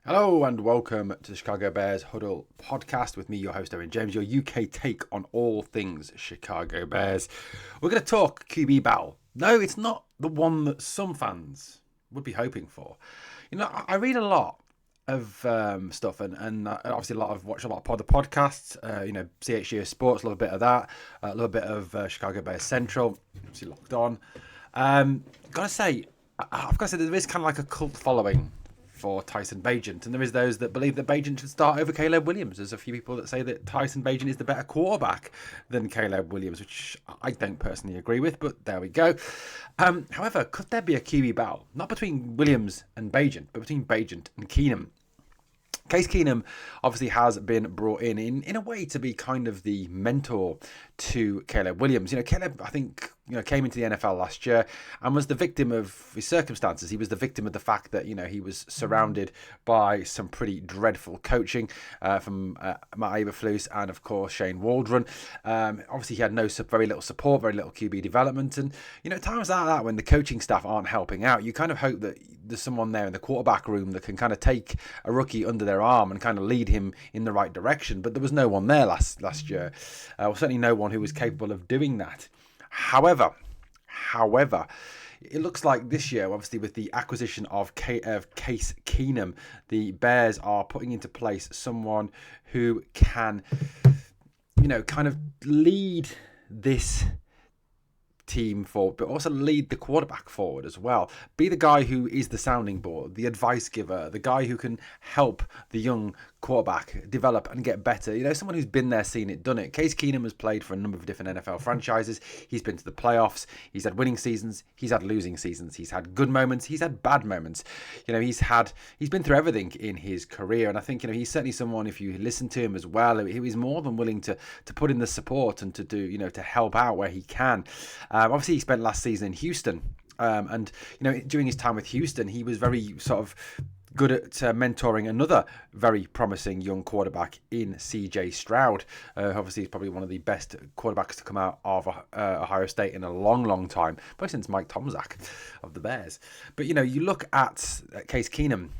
Hello and welcome to the Chicago Bears Huddle podcast with me, your host, Owen James, your UK take on all things Chicago Bears. We're going to talk QB battle. No, it's not the one that some fans would be hoping for. You know, I read a lot of stuff and obviously watch a lot of the podcasts, CHGO Sports, a little bit of that, a little bit of Chicago Bears Central, obviously Locked On. I've got to say there is kind of like a cult following for Tyson Bagent, and there is those that believe that Bagent should start over Caleb Williams. There's a few people that say that Tyson Bagent is the better quarterback than Caleb Williams, which I don't personally agree with, but there we go. However, could there be a QB battle, not between Williams and Bagent, but between Bagent and Keenum? Case Keenum obviously has been brought in a way to be kind of the mentor to Caleb Williams. You know, Caleb, I think, came into the NFL last year and was the victim of his circumstances. He was the victim of the fact that, he was surrounded by some pretty dreadful coaching from Matt Eberflus and, of course, Shane Waldron. Obviously, he had very little support, very little QB development. And, times like that, when the coaching staff aren't helping out, you kind of hope that there's someone there in the quarterback room that can kind of take a rookie under their arm and kind of lead him in the right direction. But there was no one there last year. Certainly no one who was capable of doing that. However, it looks like this year, obviously with the acquisition of Case Keenum, the Bears are putting into place someone who can, kind of lead this team forward, but also lead the quarterback forward as well. Be the guy who is the sounding board, the advice giver, the guy who can help the young quarterback develop and get better. Someone who's been there, seen it, done it. Case Keenum has played for a number of different NFL franchises. He's been to the playoffs. He's had winning seasons. He's had losing seasons. He's had good moments. He's had bad moments. He's been through everything in his career. And I think, he's certainly someone, if you listen to him as well, he was more than willing to put in the support and to do, to help out where he can. Obviously, he spent last season in Houston. And during his time with Houston, he was very sort of good at mentoring another very promising young quarterback in CJ Stroud. Obviously, he's probably one of the best quarterbacks to come out of Ohio State in a long, long time, probably since Mike Tomczak of the Bears. But, you look at Case Keenum.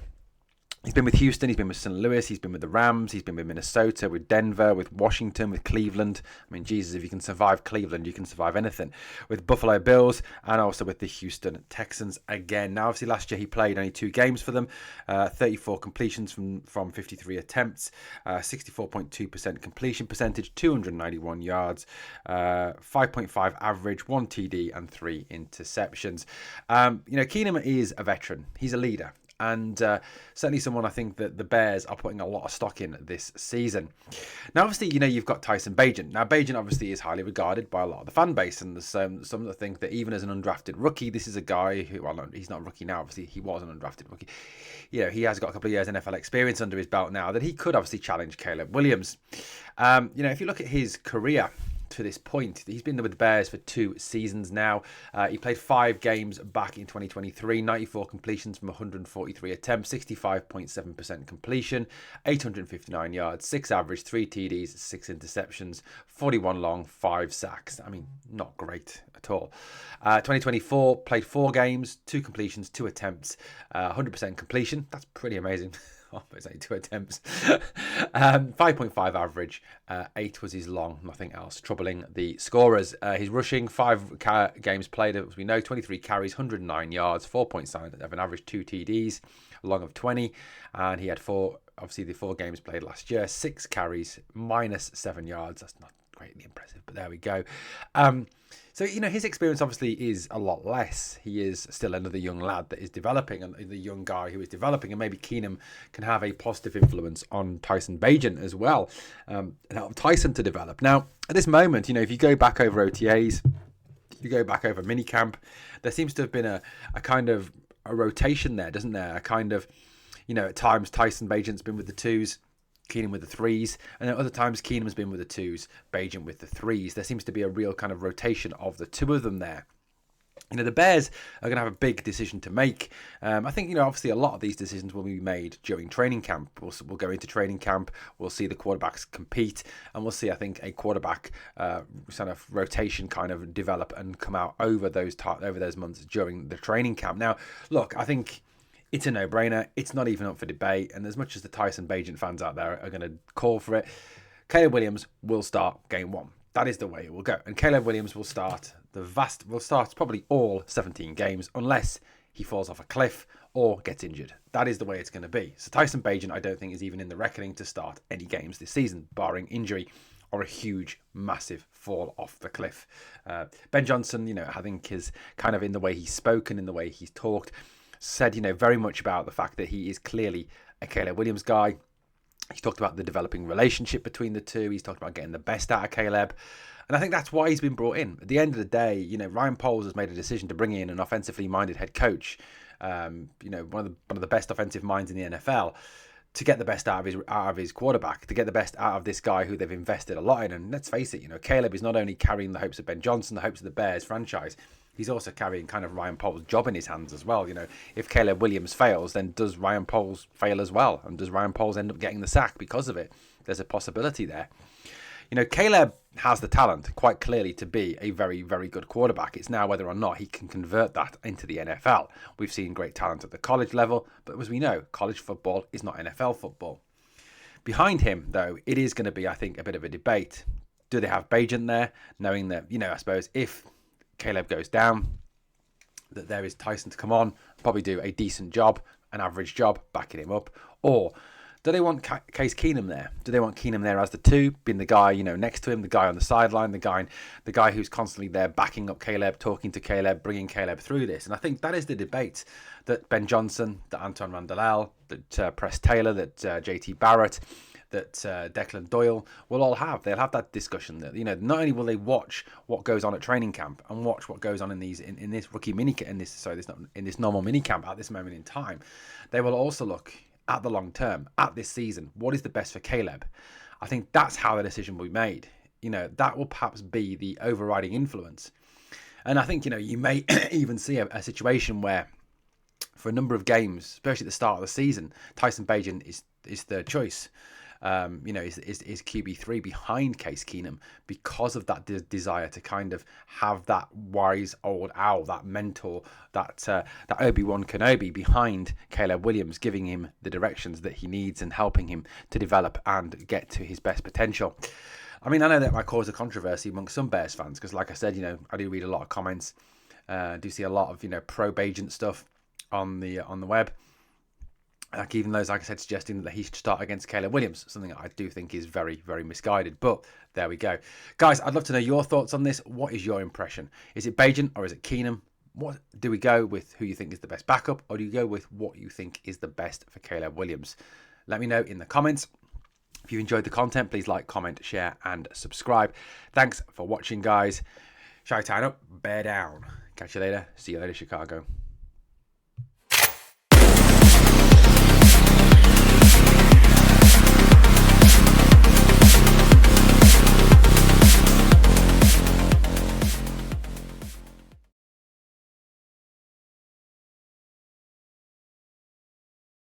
He's been with Houston, he's been with St. Louis, he's been with the Rams, he's been with Minnesota, with Denver, with Washington, with Cleveland. I mean, Jesus, if you can survive Cleveland, you can survive anything. With Buffalo Bills and also with the Houston Texans again. Now, obviously, last year he played only 2 games for them, 34 completions from 53 attempts, 64.2% completion percentage, 291 yards, 5.5 average, 1 TD and 3 interceptions. Keenum is a veteran. He's a leader. And certainly someone I think that the Bears are putting a lot of stock in this season. Now, obviously, you've got Tyson Bagent. Now, Bagent obviously is highly regarded by a lot of the fan base. And there's some that think that even as an undrafted rookie, this is a guy who, well, no, he's not a rookie now. Obviously, he was an undrafted rookie. He has got a couple of years NFL experience under his belt now that he could obviously challenge Caleb Williams. If you look at his career to this point, he's been with the Bears for 2 seasons now. He played 5 games back in 2023, 94 completions from 143 attempts, 65.7% completion, 859 yards, 6 average, 3 TDs, 6 interceptions, 41 long, 5 sacks. I mean, not great at all. 2024, played 4 games, 2 completions, 2 attempts, 100% completion. That's pretty amazing. It's only 2 attempts. 5.5 average, 8 was his long, nothing else, troubling the scorers. His rushing, 5 games played, as we know, 23 carries, 109 yards, 4.7 average, 2 TDs, a long of 20, and he had 4, obviously the 4 games played last year, 6 carries, minus 7 yards. That's not greatly impressive, but there we go. So, his experience obviously is a lot less. He is still another young lad that is developing, and the young guy who is developing, and maybe Keenum can have a positive influence on Tyson Bagent as well, and help Tyson to develop. Now, at this moment, if you go back over OTAs, you go back over minicamp, there seems to have been a kind of a rotation there, doesn't there? A kind of, at times Tyson Bagent's been with the 2s, Keenum with the 3s, and at other times Keenum's been with the 2s, Bagent with the 3s. There seems to be a real kind of rotation of the 2 of them there. The Bears are going to have a big decision to make. I think, obviously a lot of these decisions will be made during training camp. We'll go into training camp, we'll see the quarterbacks compete, and we'll see, I think, a quarterback kind of rotation kind of develop and come out over those months during the training camp. Now, look, I think It's a no-brainer. It's not even up for debate. And as much as the Tyson Bagent fans out there are going to call for it, Caleb Williams will start game 1. That is the way it will go. And Caleb Williams will start probably all 17 games unless he falls off a cliff or gets injured. That is the way it's going to be. So Tyson Bagent, I don't think, is even in the reckoning to start any games this season, barring injury or a huge, massive fall off the cliff. Ben Johnson, I think is kind of in the way he's spoken, in the way he's talked, said, very much about the fact that he is clearly a Caleb Williams guy. He's talked about the developing relationship between the two. He's talked about getting the best out of Caleb. And I think that's why he's been brought in. At the end of the day, Ryan Poles has made a decision to bring in an offensively minded head coach, one of the best offensive minds in the NFL, to get the best out of his quarterback, to get the best out of this guy who they've invested a lot in. And let's face it, Caleb is not only carrying the hopes of Ben Johnson, the hopes of the Bears franchise, he's also carrying kind of Ryan Poles' job in his hands as well. If Caleb Williams fails, then does Ryan Poles fail as well? And does Ryan Poles end up getting the sack because of it? There's a possibility there. Caleb has the talent, quite clearly, to be a very, very good quarterback. It's now whether or not he can convert that into the NFL. We've seen great talent at the college level, but as we know, college football is not NFL football. Behind him, though, it is going to be, I think, a bit of a debate. Do they have Bagent there, knowing that, I suppose if Caleb goes down, that there is Tyson to come on, probably do a decent job, an average job, backing him up? Or do they want Case Keenum there? Do they want Keenum there as the 2, being the guy, next to him, the guy on the sideline, the guy who's constantly there backing up Caleb, talking to Caleb, bringing Caleb through this? And I think that is the debate that Ben Johnson, that Anton Randall, that Press Taylor, that JT Barrett, that Declan Doyle will all have. They'll have that discussion that, not only will they watch what goes on at training camp and watch what goes on in this rookie mini in this normal mini camp at this moment in time, they will also look at the long term, at this season. What is the best for Caleb? I think that's how the decision will be made. That will perhaps be the overriding influence. And I think, you may even see a situation where for a number of games, especially at the start of the season, Tyson Bagent is third choice. Is QB3 behind Case Keenum because of that desire to kind of have that wise old owl, that mentor, that Obi-Wan Kenobi behind Caleb Williams, giving him the directions that he needs and helping him to develop and get to his best potential. I mean, I know that might cause a controversy amongst some Bears fans because, like I said, I do read a lot of comments, do see a lot of pro Bagent stuff on the web. Like even those, like I said, suggesting that he should start against Caleb Williams, something that I do think is very, very misguided. But there we go. Guys, I'd love to know your thoughts on this. What is your impression? Is it Bagent or is it Keenum? What do we go with who you think is the best backup, or do you go with what you think is the best for Caleb Williams? Let me know in the comments. If you enjoyed the content, please like, comment, share, and subscribe. Thanks for watching, guys. Shy Town up, bear down. Catch you later. See you later, Chicago.